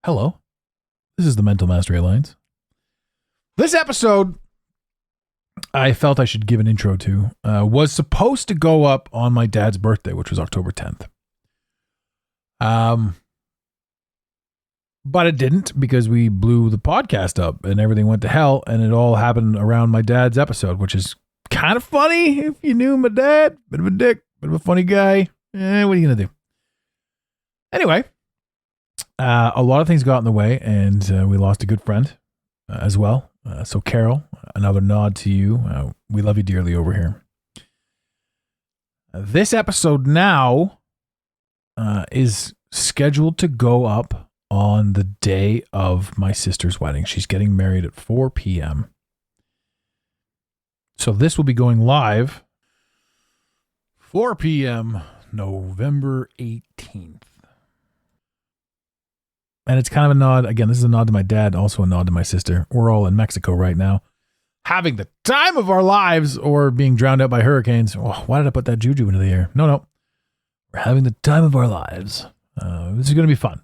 Hello, this is the Mental Mastery Alliance. This episode, I felt I should give an intro to, was supposed to go up on my dad's birthday, which was October 10th. But it didn't because we blew the podcast up and everything went to hell, and it all happened around my dad's episode, which is kind of funny if you knew my dad. Bit of a dick, bit of a funny guy. What are you going to do? Anyway, a lot of things got in the way, and we lost a good friend as well. So Carol, another nod to you. We love you dearly over here. This episode now is scheduled to go up on the day of my sister's wedding. She's getting married at 4 p.m. So this will be going live 4 p.m. November 18th. And it's kind of a nod. Again, this is a nod to my dad, also a nod to my sister. We're all in Mexico right now, having the time of our lives or being drowned out by hurricanes. Oh, why did I put that juju into the air? No. We're having the time of our lives. This is going to be fun.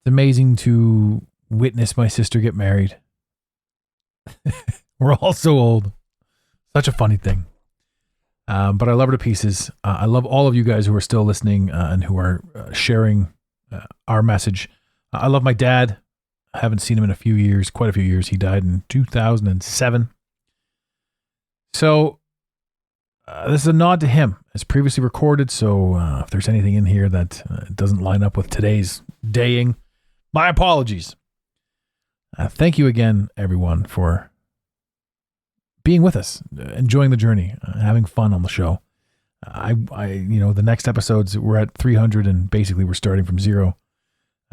It's amazing to witness my sister get married. We're all so old. Such a funny thing. But I love her to pieces. I love all of you guys who are still listening and who are sharing our message. I love my dad. I haven't seen him in quite a few years. He died in 2007. So this is a nod to him. It's previously recorded, so if there's anything in here that doesn't line up with today's daying, my apologies. Thank you again, everyone, for being with us, enjoying the journey, having fun on the show. The next episodes, we're at 300 and basically we're starting from zero.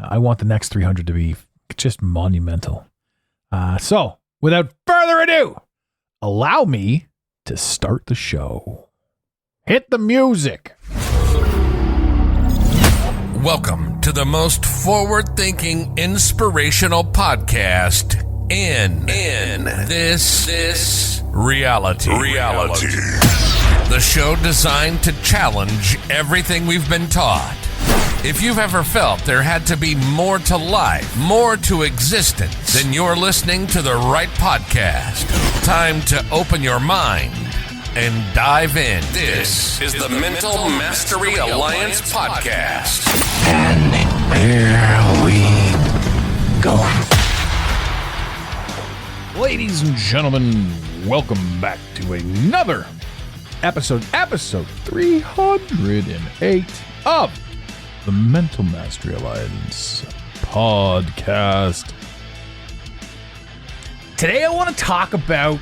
I want the next 300 to be just monumental. So without further ado, allow me to start the show. Hit the music. Welcome to the most forward-thinking, inspirational podcast in this reality. The show designed to challenge everything we've been taught. If you've ever felt there had to be more to life, more to existence, then you're listening to the right podcast. Time to open your mind and dive in. This is the Mental Mastery Alliance podcast. And here we go. Ladies and gentlemen, welcome back to another episode 308 of the Mental Mastery Alliance podcast. Today I want to talk about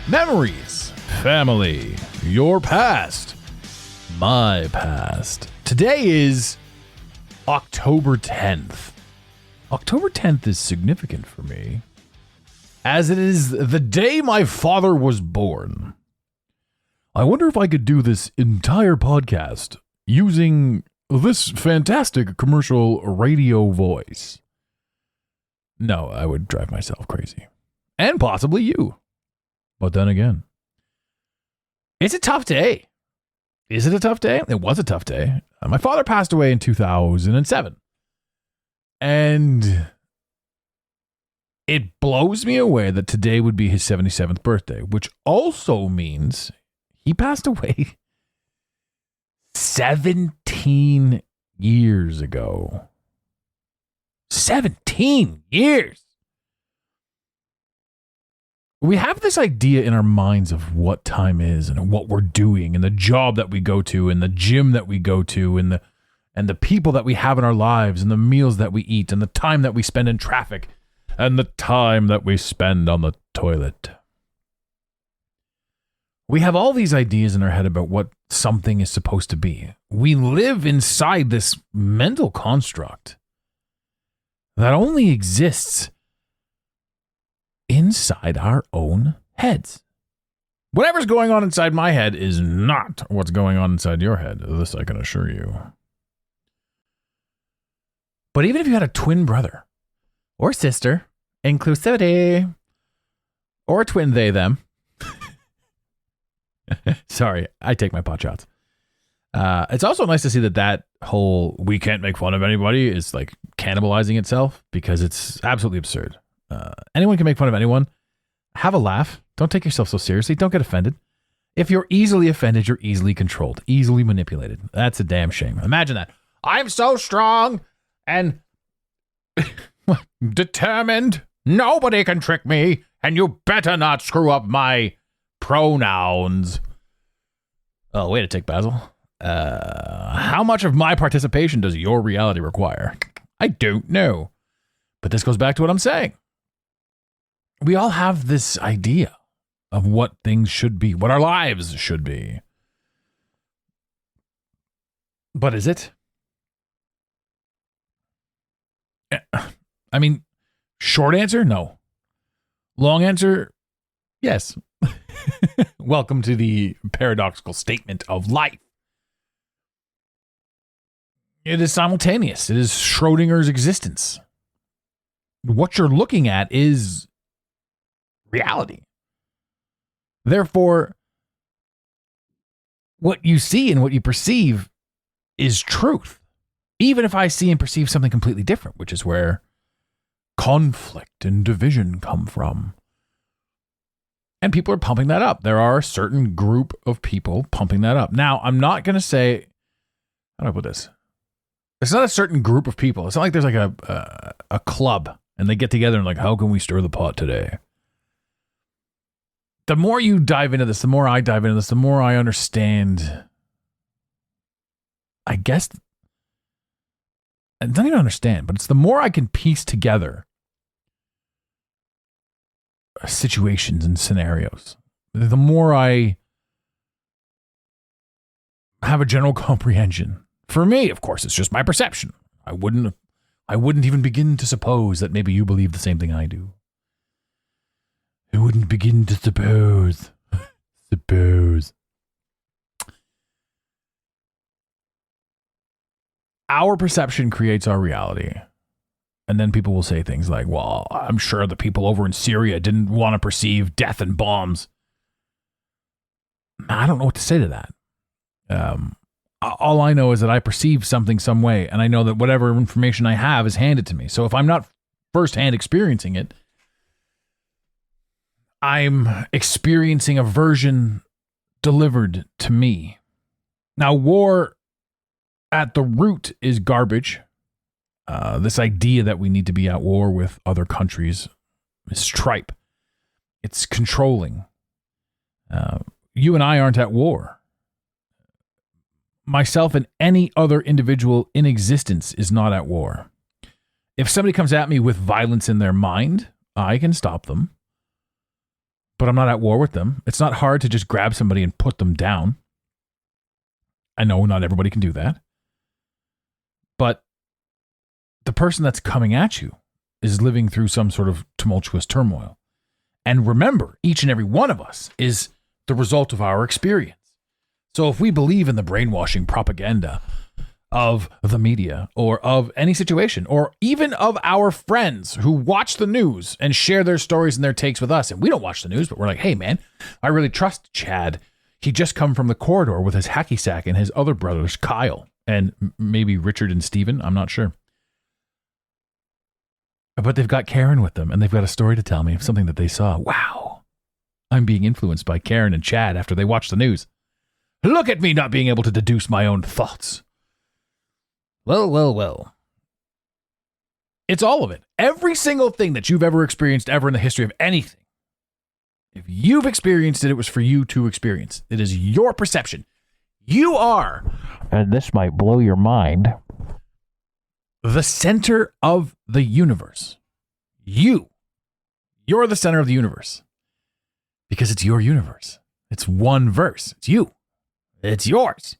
memories, family, your past, my past. Today is October 10th. October 10th is significant for me, as it is the day my father was born. I wonder if I could do this entire podcast using this fantastic commercial radio voice. No, I would drive myself crazy. And possibly you. But then again, it's a tough day. Is it a tough day? It was a tough day. My father passed away in 2007. And it blows me away that today would be his 77th birthday, which also means he passed away 17 years ago. 17 years. We have this idea in our minds of what time is and what we're doing and the job that we go to and the gym that we go to and the people that we have in our lives and the meals that we eat and the time that we spend in traffic and the time that we spend on the toilet. We have all these ideas in our head about what something is supposed to be. We live inside this mental construct that only exists inside our own heads. Whatever's going on inside my head is not what's going on inside your head. This I can assure you. But even if you had a twin brother or sister, inclusivity, or a twin they, them. Sorry, I take my pot shots. It's also nice to see that whole "we can't make fun of anybody" is like cannibalizing itself, because it's absolutely absurd. Anyone can make fun of anyone. Have a laugh. Don't take yourself so seriously. Don't get offended. If you're easily offended, you're easily controlled, easily manipulated. That's a damn shame. Imagine that. I'm so strong and determined. Nobody can trick me, and you better not screw up my pronouns. Oh, wait a tick, Basil. How much of my participation does your reality require? I don't know. But this goes back to what I'm saying. We all have this idea of what things should be, what our lives should be. But is it? I mean, short answer, no. Long answer, yes. Welcome to the paradoxical statement of life. It is simultaneous. It is Schrodinger's existence. What you're looking at is reality. Therefore, what you see and what you perceive is truth. Even if I see and perceive something completely different, which is where conflict and division come from. And people are pumping that up. There are a certain group of people pumping that up. Now, I'm not going to say, how do I put this? It's not a certain group of people. It's not like there's like a club and they get together and like, how can we stir the pot today? The more you dive into this, the more I dive into this, the more I understand, I guess, I don't even understand, but it's the more I can piece together situations and scenarios, the more I have a general comprehension. For me, of course, it's just my perception. I wouldn't even begin to suppose that maybe you believe the same thing I do. I wouldn't begin to suppose. Our perception creates our reality. And then people will say things like, well, I'm sure the people over in Syria didn't want to perceive death and bombs. I don't know what to say to that. All I know is that I perceive something some way, and I know that whatever information I have is handed to me. So if I'm not firsthand experiencing it, I'm experiencing a version delivered to me. Now, war at the root is garbage. This idea that we need to be at war with other countries is tripe. It's controlling. You and I aren't at war. Myself and any other individual in existence is not at war. If somebody comes at me with violence in their mind, I can stop them. But I'm not at war with them. It's not hard to just grab somebody and put them down. I know not everybody can do that. But the person that's coming at you is living through some sort of tumultuous turmoil. And remember, each and every one of us is the result of our experience. So if we believe in the brainwashing propaganda of the media or of any situation, or even of our friends who watch the news and share their stories and their takes with us, and we don't watch the news, but we're like, hey man, I really trust Chad. He just come from the corridor with his hacky sack and his other brothers, Kyle, and maybe Richard and Steven. I'm not sure. But they've got Karen with them, and they've got a story to tell me of something that they saw. Wow. I'm being influenced by Karen and Chad after they watch the news. Look at me not being able to deduce my own thoughts. Well. It's all of it. Every single thing that you've ever experienced ever in the history of anything. If you've experienced it, it was for you to experience. It is your perception. You are, and this might blow your mind, the center of the universe. You're the center of the universe. Because it's your universe. It's one verse. It's you. It's yours.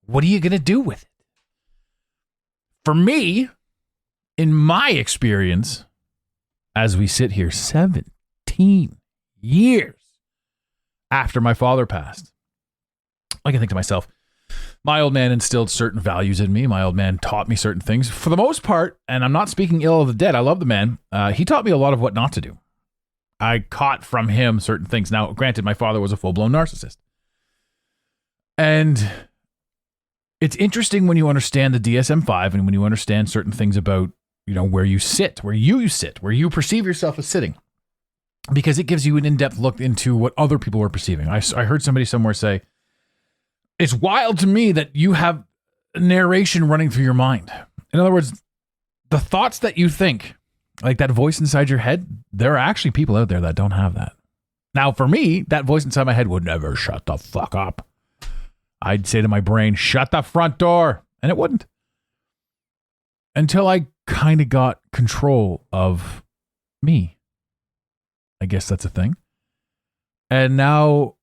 What are you going to do with it? For me, in my experience, as we sit here 17 years after my father passed, I can think to myself, my old man instilled certain values in me. My old man taught me certain things. For the most part, and I'm not speaking ill of the dead, I love the man. He taught me a lot of what not to do. I caught from him certain things. Now, granted, my father was a full-blown narcissist. And it's interesting when you understand the DSM-5 and when you understand certain things about, where you sit, where you perceive yourself as sitting, because it gives you an in-depth look into what other people are perceiving. I heard somebody somewhere say, it's wild to me that you have narration running through your mind. In other words, the thoughts that you think, like that voice inside your head, there are actually people out there that don't have that. Now, for me, that voice inside my head would never shut the fuck up. I'd say to my brain, shut the front door. And it wouldn't. Until I kind of got control of me. I guess that's a thing. And now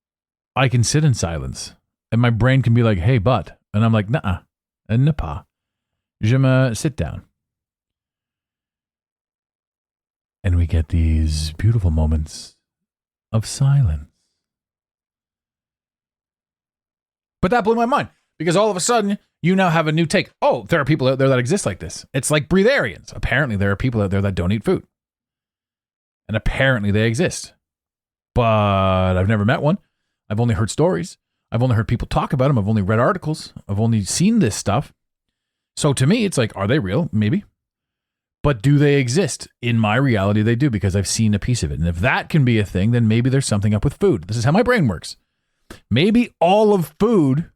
I can sit in silence. And my brain can be like, hey, but. And I'm like, nah, ne pas. Je me sit down. And we get these beautiful moments of silence. But that blew my mind, because all of a sudden, you now have a new take. Oh, there are people out there that exist like this. It's like breatharians. Apparently, there are people out there that don't eat food. And apparently, they exist. But I've never met one. I've only heard stories. I've only heard people talk about them. I've only read articles. I've only seen this stuff. So to me, it's like, are they real? Maybe. But do they exist? In my reality, they do, because I've seen a piece of it. And if that can be a thing, then maybe there's something up with food. This is how my brain works. Maybe all of food,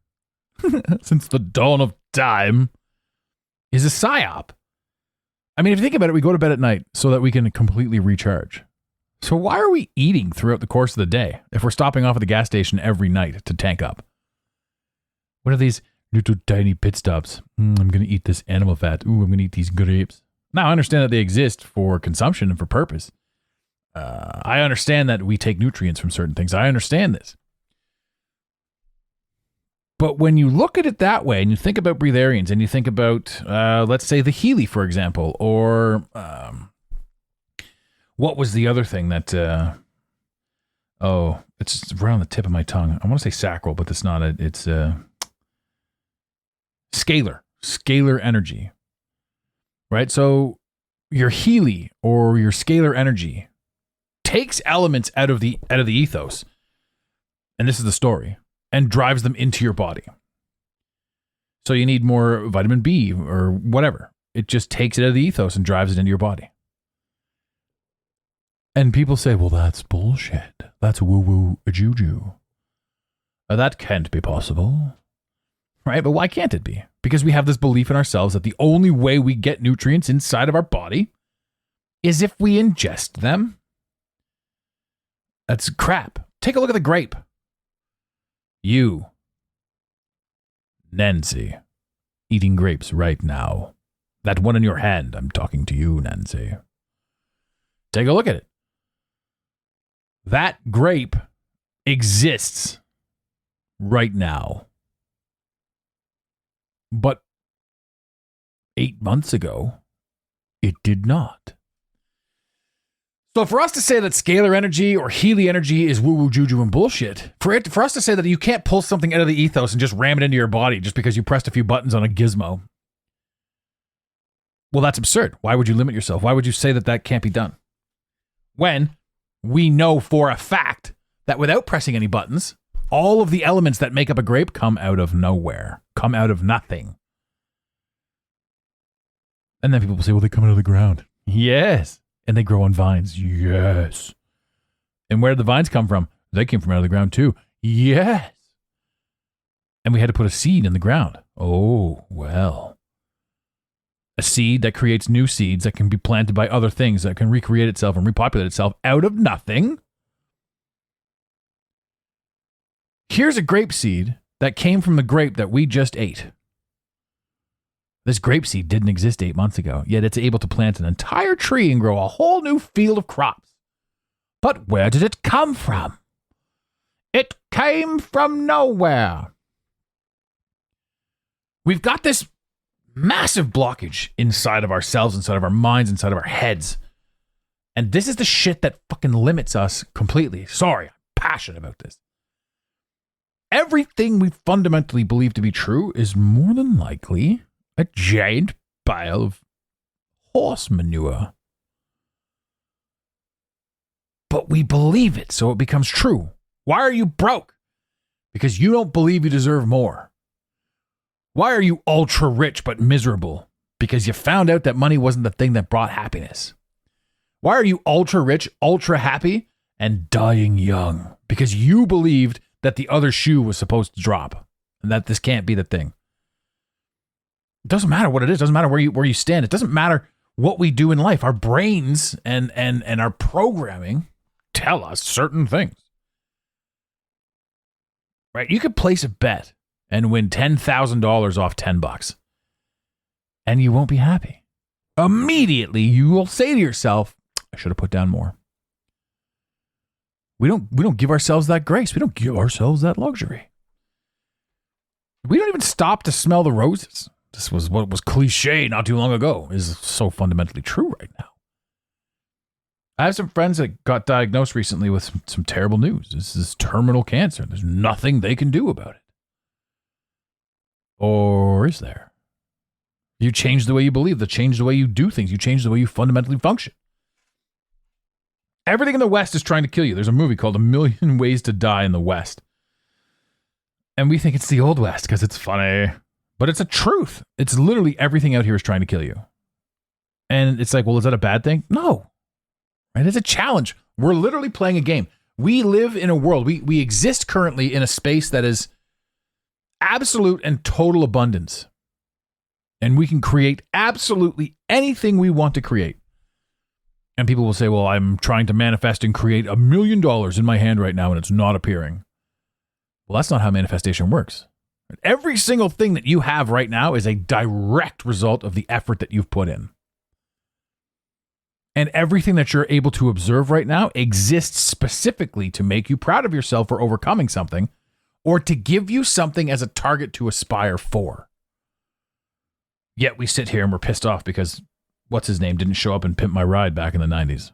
since the dawn of time, is a psyop. I mean, if you think about it, we go to bed at night so that we can completely recharge. So why are we eating throughout the course of the day if we're stopping off at the gas station every night to tank up? What are these little tiny pit stops? I'm going to eat this animal fat. Ooh, I'm going to eat these grapes. Now, I understand that they exist for consumption and for purpose. I understand that we take nutrients from certain things. I understand this. But when you look at it that way, and you think about breatharians, and you think about, let's say, the Healy, for example, or what was the other thing that, it's right on the tip of my tongue. I want to say sacral, but that's not it. It's scalar energy, right? So your Healy or your scalar energy takes elements out of the ethos, and this is the story, and drives them into your body. So you need more vitamin B or whatever. It just takes it out of the ethos and drives it into your body. And people say, well, that's bullshit. That's woo-woo juju. That can't be possible. Right? But why can't it be? Because we have this belief in ourselves that the only way we get nutrients inside of our body is if we ingest them. That's crap. Take a look at the grape. You, Nancy, eating grapes right now. That one in your hand, I'm talking to you, Nancy. Take a look at it. That grape exists right now. But 8 months ago, it did not. So for us to say that scalar energy or Healy energy is woo-woo juju and bullshit, for us to say that you can't pull something out of the ethos and just ram it into your body just because you pressed a few buttons on a gizmo, well, that's absurd. Why would you limit yourself? Why would you say that that can't be done? When we know for a fact that without pressing any buttons, all of the elements that make up a grape come out of nowhere, come out of nothing. And then people say, well, they come out of the ground. Yes. And they grow on vines. Yes. And where did the vines come from? They came from out of the ground too. Yes. And we had to put a seed in the ground. Oh, well. A seed that creates new seeds that can be planted by other things, that can recreate itself and repopulate itself out of nothing. Here's a grape seed that came from the grape that we just ate. This grape seed didn't exist 8 months ago, yet it's able to plant an entire tree and grow a whole new field of crops. But where did it come from? It came from nowhere. We've got this massive blockage inside of ourselves, inside of our minds, inside of our heads. And this is the shit that fucking limits us completely. Sorry, I'm passionate about this. Everything we fundamentally believe to be true is more than likely a giant pile of horse manure. But we believe it, so it becomes true. Why are you broke? Because you don't believe you deserve more. Why are you ultra rich but miserable? Because you found out that money wasn't the thing that brought happiness. Why are you ultra rich, ultra happy, and dying young? Because you believed that the other shoe was supposed to drop and that this can't be the thing. It doesn't matter what it is. It doesn't matter where you stand. It doesn't matter what we do in life. Our brains and our programming tell us certain things. Right? You could place a bet and win $10,000 off $10, and you won't be happy. Immediately, you will say to yourself, I should have put down more. We don't give ourselves that grace. We don't give ourselves that luxury. We don't even stop to smell the roses. This was what was cliche not too long ago, is so fundamentally true right now. I have some friends that got diagnosed recently with some terrible news. This is terminal cancer. There's nothing they can do about it. Or is there? You change the way you believe, you change the way you do things, you change the way you fundamentally function. Everything in the West is trying to kill you. There's a movie called A Million Ways to Die in the West. And we think it's the Old West because it's funny. But it's a truth. It's literally everything out here is trying to kill you. And it's like, well, is that a bad thing? No. Right? It's a challenge. We're literally playing a game. We live in a world. We exist currently in a space that is absolute and total abundance. And we can create absolutely anything we want to create. And people will say, well, I'm trying to manifest and create $1 million in my hand right now and it's not appearing. Well, that's not how manifestation works. Every single thing that you have right now is a direct result of the effort that you've put in. And everything that you're able to observe right now exists specifically to make you proud of yourself for overcoming something or to give you something as a target to aspire for. Yet we sit here and we're pissed off because what's his name didn't show up and pimp my ride back in the 90s.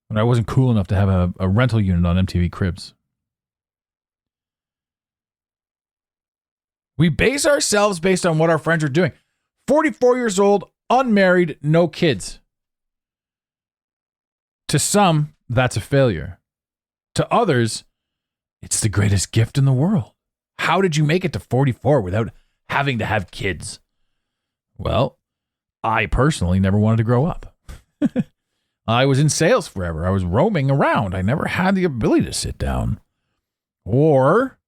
When I wasn't cool enough to have a rental unit on MTV Cribs. We base ourselves based on what our friends are doing. 44 years old, unmarried, no kids. To some, that's a failure. To others, it's the greatest gift in the world. How did you make it to 44 without having to have kids? Well, I personally never wanted to grow up. I was in sales forever. I was roaming around. I never had the ability to sit down. Or,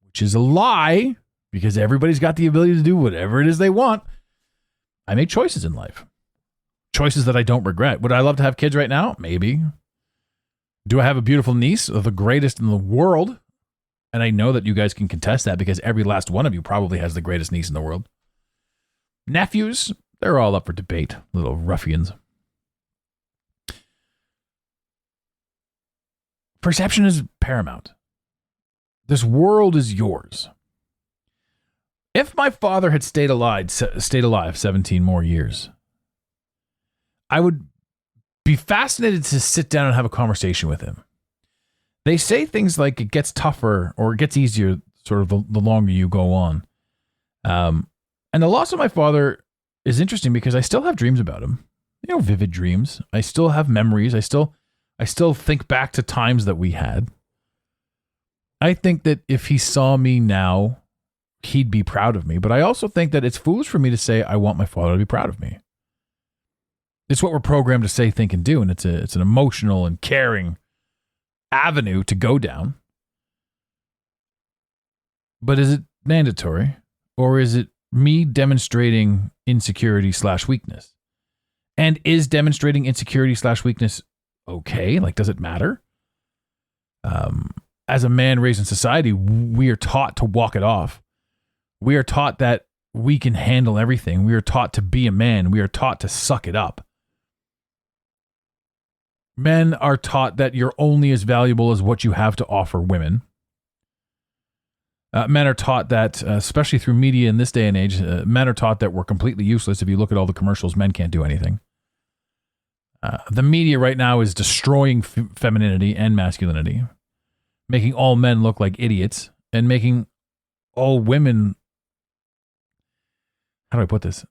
which is a lie, because everybody's got the ability to do whatever it is they want, I made choices in life. Choices that I don't regret. Would I love to have kids right now? Maybe. Do I have a beautiful niece, the greatest in the world? And I know that you guys can contest that because every last one of you probably has the greatest niece in the world. Nephews, they're all up for debate, little ruffians. Perception is paramount. This world is yours. If my father had stayed alive 17 more years, I would be fascinated to sit down and have a conversation with him. They say things like it gets tougher or it gets easier sort of the longer you go on. And the loss of my father is interesting because I still have dreams about him. You know, vivid dreams. I still have memories. I still think back to times that we had. I think that if he saw me now, he'd be proud of me. But I also think that it's foolish for me to say I want my father to be proud of me. It's what we're programmed to say, think, and do. And it's an emotional and caring avenue to go down. But is it mandatory? Or is it me demonstrating insecurity / weakness? And is demonstrating insecurity / weakness okay? Like, does it matter? As a man raised in society, we are taught to walk it off. We are taught that we can handle everything. We are taught to be a man. We are taught to suck it up. Men are taught that you're only as valuable as what you have to offer women. Men are taught that, especially through media in this day and age, men are taught that we're completely useless. If you look at all the commercials, men can't do anything. The media right now is destroying femininity and masculinity, making all men look like idiots and making all women, how do I put this?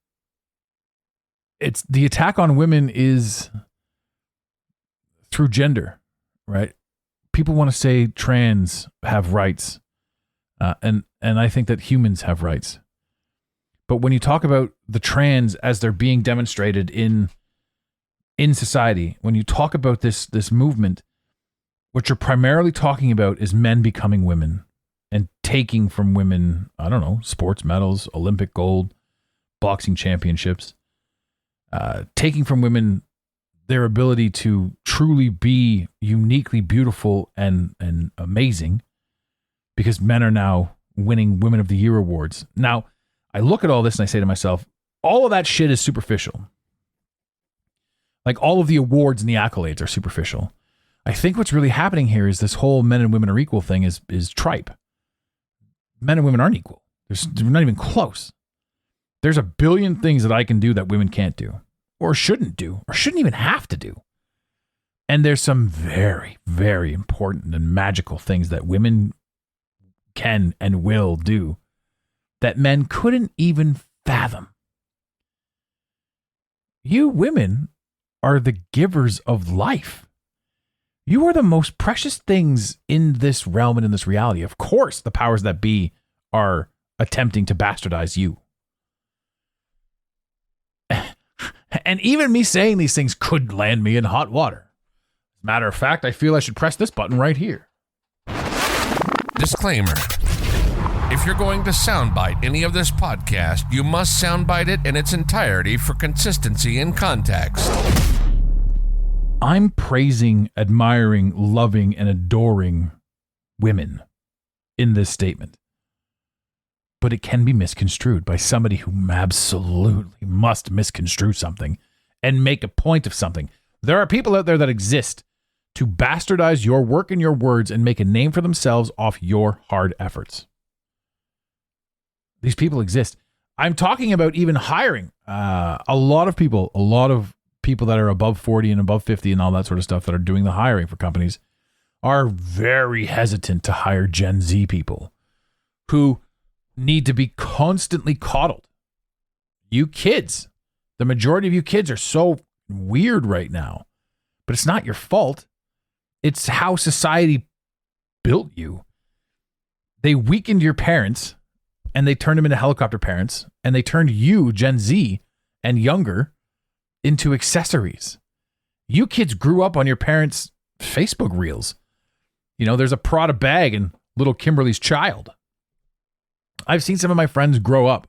It's the attack on women is through gender, right? People want to say trans have rights. And I think that humans have rights. But when you talk about the trans as they're being demonstrated in society, when you talk about this movement, what you're primarily talking about is men becoming women and taking from women, I don't know, sports medals, Olympic gold, boxing championships, taking from women their ability to truly be uniquely beautiful and amazing, because men are now winning Women of the Year awards. Now, I look at all this and I say to myself, all of that shit is superficial. Like, all of the awards and the accolades are superficial. I think what's really happening here is this whole men and women are equal thing is tripe. Men and women aren't equal. They're not even close. There's a billion things that I can do that women can't do, or shouldn't even have to do. And there's some very, very important and magical things that women can and will do that men couldn't even fathom. You women are the givers of life. You are the most precious things in this realm and in this reality. Of course, the powers that be are attempting to bastardize you. And even me saying these things could land me in hot water. As a matter of fact, I feel I should press this button right here. Disclaimer. If you're going to soundbite any of this podcast, you must soundbite it in its entirety for consistency and context. I'm praising, admiring, loving, and adoring women in this statement. But it can be misconstrued by somebody who absolutely must misconstrue something and make a point of something. There are people out there that exist to bastardize your work and your words and make a name for themselves off your hard efforts. These people exist. I'm talking about even hiring. A lot of people that are above 40 and above 50 and all that sort of stuff that are doing the hiring for companies are very hesitant to hire Gen Z people who need to be constantly coddled. You kids, the majority of you kids are so weird right now, but it's not your fault. It's how society built you. They weakened your parents and they turned them into helicopter parents, and they turned you, Gen Z and younger, into accessories. You kids grew up on your parents' Facebook reels. You know, there's a Prada bag in little Kimberly's child. I've seen some of my friends grow up.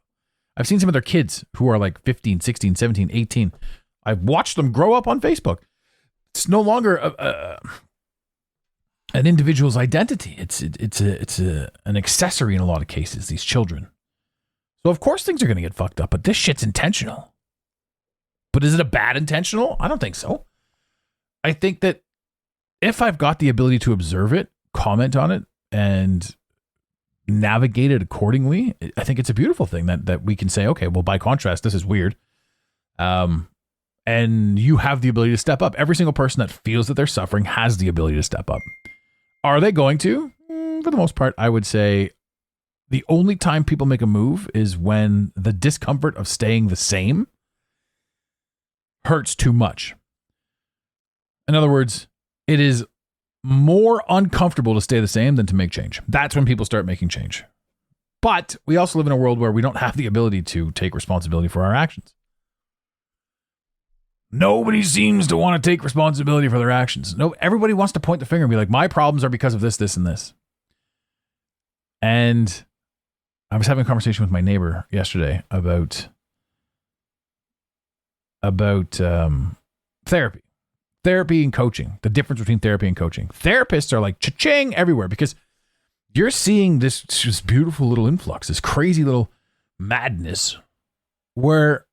I've seen some of their kids who are like 15, 16, 17, 18. I've watched them grow up on Facebook. It's no longer an individual's identity. It's an accessory in a lot of cases, these children. So of course things are going to get fucked up, but this shit's intentional. But is it a bad intentional? I don't think so. I think that if I've got the ability to observe it, comment on it, and navigate it accordingly, I think it's a beautiful thing that we can say, okay, well, by contrast, this is weird. And you have the ability to step up. Every single person that feels that they're suffering has the ability to step up. Are they going to? For the most part, I would say the only time people make a move is when the discomfort of staying the same hurts too much. In other words, it is more uncomfortable to stay the same than to make change. That's when people start making change. But we also live in a world where we don't have the ability to take responsibility for our actions. Nobody seems to want to take responsibility for their actions. No, everybody wants to point the finger and be like, my problems are because of this, this, and this. And I was having a conversation with my neighbor yesterday about therapy and coaching, the difference between therapy and coaching. Therapists are like cha-ching everywhere because you're seeing this just beautiful little influx, this crazy little madness where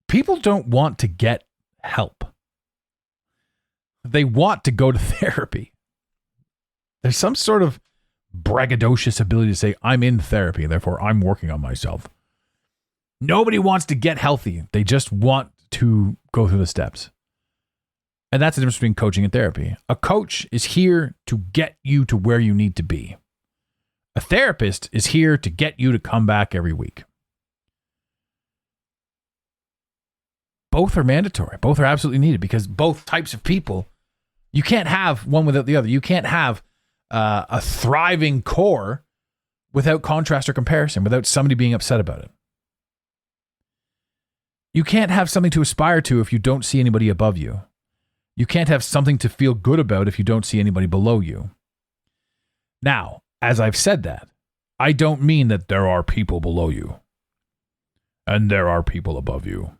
people don't want to get help. They want to go to therapy. There's some sort of braggadocious ability to say, I'm in therapy, therefore I'm working on myself. Nobody wants to get healthy. They just want to go through the steps. And that's the difference between coaching and therapy. A coach is here to get you to where you need to be. A therapist is here to get you to come back every week. Both are mandatory. Both are absolutely needed because both types of people, you can't have one without the other. You can't have a thriving core without contrast or comparison, without somebody being upset about it. You can't have something to aspire to if you don't see anybody above you. You can't have something to feel good about if you don't see anybody below you. Now, as I've said that, I don't mean that there are people below you and there are people above you.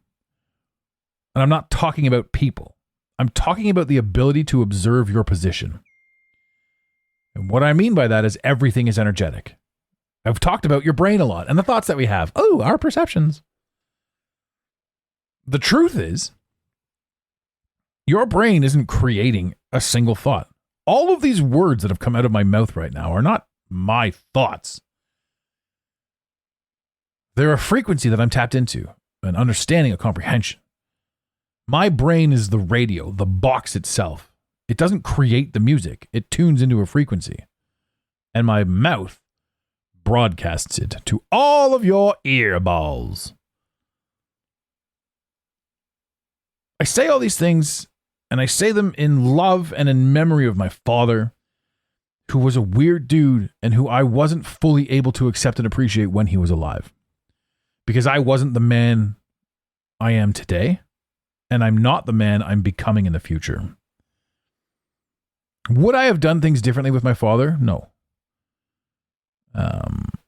And I'm not talking about people. I'm talking about the ability to observe your position. And what I mean by that is everything is energetic. I've talked about your brain a lot and the thoughts that we have. Oh, our perceptions. The truth is, your brain isn't creating a single thought. All of these words that have come out of my mouth right now are not my thoughts. They're a frequency that I'm tapped into, an understanding, a comprehension. My brain is the radio, the box itself. It doesn't create the music. It tunes into a frequency. And my mouth broadcasts it to all of your earballs. I say all these things, and I say them in love and in memory of my father, who was a weird dude and who I wasn't fully able to accept and appreciate when he was alive. Because I wasn't the man I am today, and I'm not the man I'm becoming in the future. Would I have done things differently with my father? No.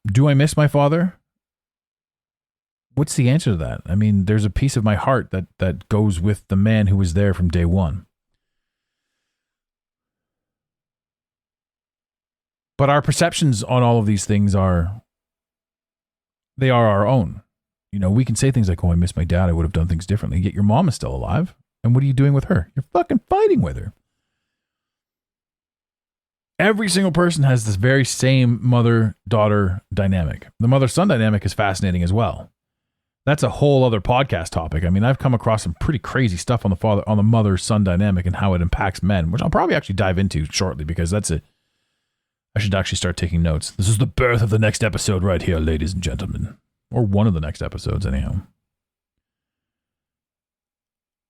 Do I miss my father? What's the answer to that? I mean, there's a piece of my heart that goes with the man who was there from day one. But our perceptions on all of these things are our own. You know, we can say things like, oh, I miss my dad, I would have done things differently. Yet your mom is still alive. And what are you doing with her? You're fucking fighting with her. Every single person has this very same mother-daughter dynamic. The mother-son dynamic is fascinating as well. That's a whole other podcast topic. I mean, I've come across some pretty crazy stuff on the mother-son dynamic and how it impacts men, which I'll probably actually dive into shortly because I should actually start taking notes. This is the birth of the next episode right here, ladies and gentlemen. Or one of the next episodes, anyhow.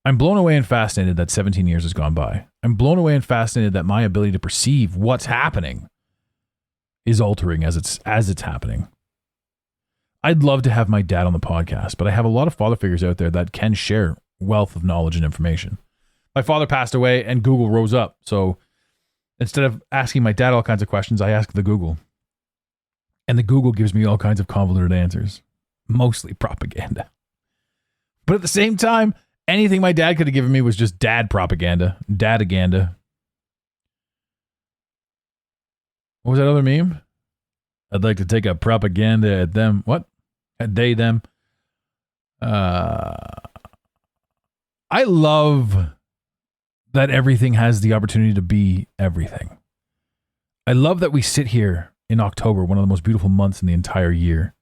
I'm blown away and fascinated that 17 years has gone by. I'm blown away and fascinated that my ability to perceive what's happening is altering as it's happening. I'd love to have my dad on the podcast, but I have a lot of father figures out there that can share wealth of knowledge and information. My father passed away and Google rose up. So instead of asking my dad all kinds of questions, I ask the Google. And the Google gives me all kinds of convoluted answers. Mostly propaganda. But at the same time, anything my dad could have given me was just dad propaganda. Dadaganda. What was that other meme? I'd like to take a propaganda at them. What? At they, them. I love that everything has the opportunity to be everything. I love that we sit here in October, one of the most beautiful months in the entire year.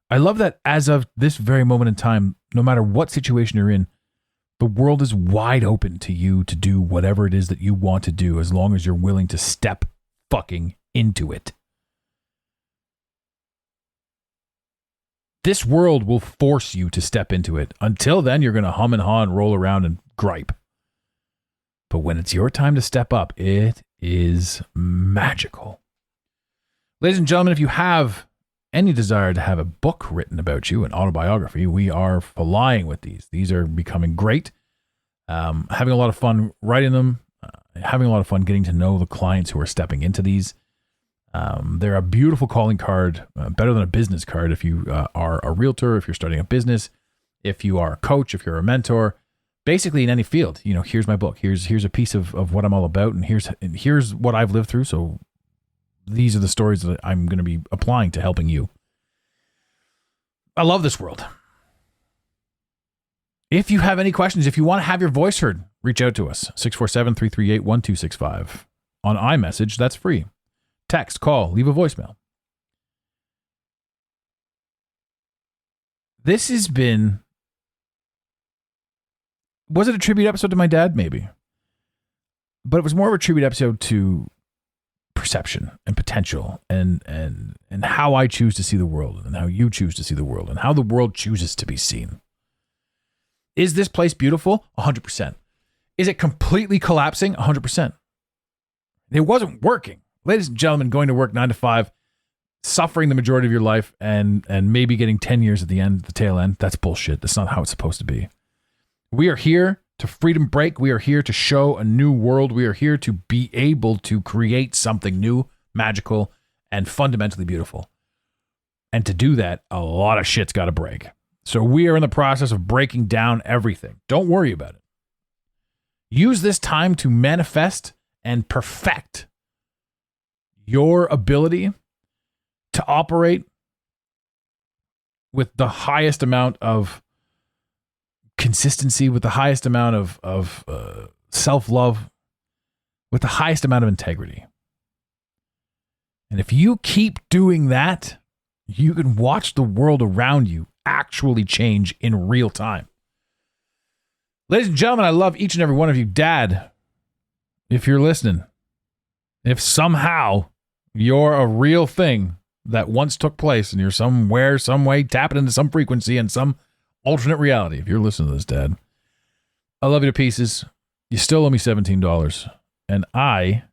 I love that as of this very moment in time, no matter what situation you're in, the world is wide open to you to do whatever it is that you want to do as long as you're willing to step fucking into it. This world will force you to step into it. Until then, you're going to hum and haw and roll around and gripe. But when it's your time to step up, it is magical. Ladies and gentlemen, if you have any desire to have a book written about you, an autobiography, we are flying with these. These are becoming great. Having a lot of fun writing them, having a lot of fun getting to know the clients who are stepping into these. They're a beautiful calling card, better than a business card if you are a realtor, if you're starting a business, if you are a coach, if you're a mentor, basically in any field. You know, here's my book. Here's a piece of what I'm all about, and here's what I've lived through. So these are the stories that I'm going to be applying to helping you. I love this world. If you have any questions, if you want to have your voice heard, reach out to us. 647-338-1265. On iMessage, that's free. Text, call, leave a voicemail. This has been... Was it a tribute episode to my dad? Maybe. But it was more of a tribute episode to perception and potential and how I choose to see the world and how you choose to see the world and how the world chooses to be seen. Is this place beautiful? 100%. Is it completely collapsing? 100%. It wasn't working. Ladies and gentlemen, going to work 9 to 5, suffering the majority of your life and maybe getting 10 years at the end, the tail end. That's bullshit. That's not how it's supposed to be. We are here to freedom break. We are here to show a new world. We are here to be able to create something new, magical, and fundamentally beautiful. And to do that, a lot of shit's got to break. So we are in the process of breaking down everything. Don't worry about it. Use this time to manifest and perfect your ability to operate with the highest amount of consistency, with the highest amount of self-love, with the highest amount of integrity. And if you keep doing that, you can watch the world around you actually change in real time. Ladies and gentlemen, I love each and every one of you. Dad, if you're listening, if somehow you're a real thing that once took place and you're somewhere, some way, tapping into some frequency and some alternate reality, if you're listening to this, Dad, I love you to pieces. You still owe me $17, and I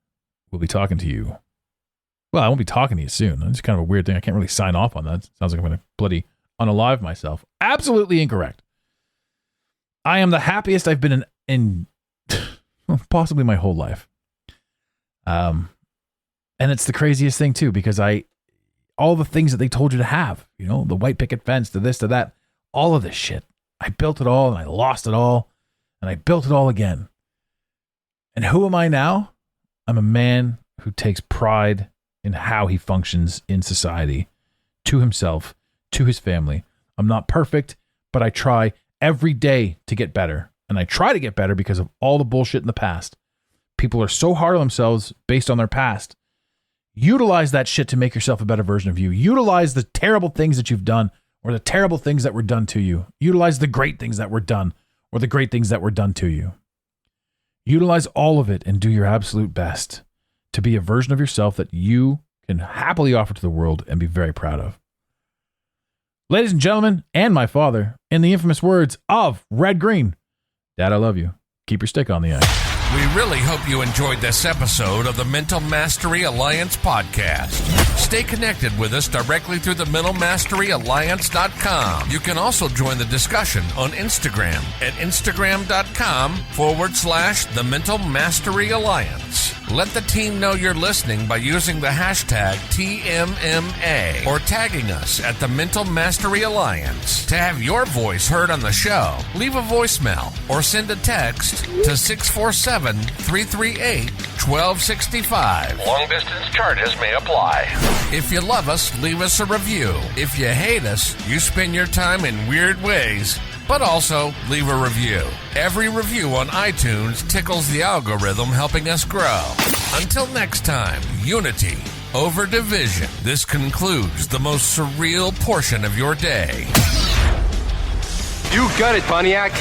will be talking to you. Well, I won't be talking to you soon. It's kind of a weird thing. I can't really sign off on that. Sounds like I'm going to bloody unalive myself. Absolutely incorrect. I am the happiest I've been in possibly my whole life. And it's the craziest thing too, because all the things that they told you to have, you know, the white picket fence, to this, to that, all of this shit. I built it all and I lost it all and I built it all again. And who am I now? I'm a man who takes pride in how he functions in society, to himself, to his family. I'm not perfect, but I try every day to get better. And I try to get better because of all the bullshit in the past. People are so hard on themselves based on their past. Utilize that shit to make yourself a better version of you. Utilize the terrible things that you've done or the terrible things that were done to you. Utilize the great things that were done or the great things that were done to you. Utilize all of it and do your absolute best to be a version of yourself that you can happily offer to the world and be very proud of. Ladies and gentlemen, and my father, in the infamous words of Red Green, Dad, I love you. Keep your stick on the ice. We really hope you enjoyed this episode of the Mental Mastery Alliance podcast. Stay connected with us directly through the mentalmasteryalliance.com. You can also join the discussion on Instagram at instagram.com/the Mental Mastery Alliance. Let the team know you're listening by using the hashtag TMMA or tagging us at the Mental Mastery Alliance. To have your voice heard on the show, leave a voicemail or send a text to 647-338-1265. Long distance charges may apply. If you love us, leave us a review. If you hate us, you spend your time in weird ways, but also leave a review. Every review on iTunes tickles the algorithm, helping us grow. Until next time, unity over division. This concludes the most surreal portion of your day. You got it, Pontiac.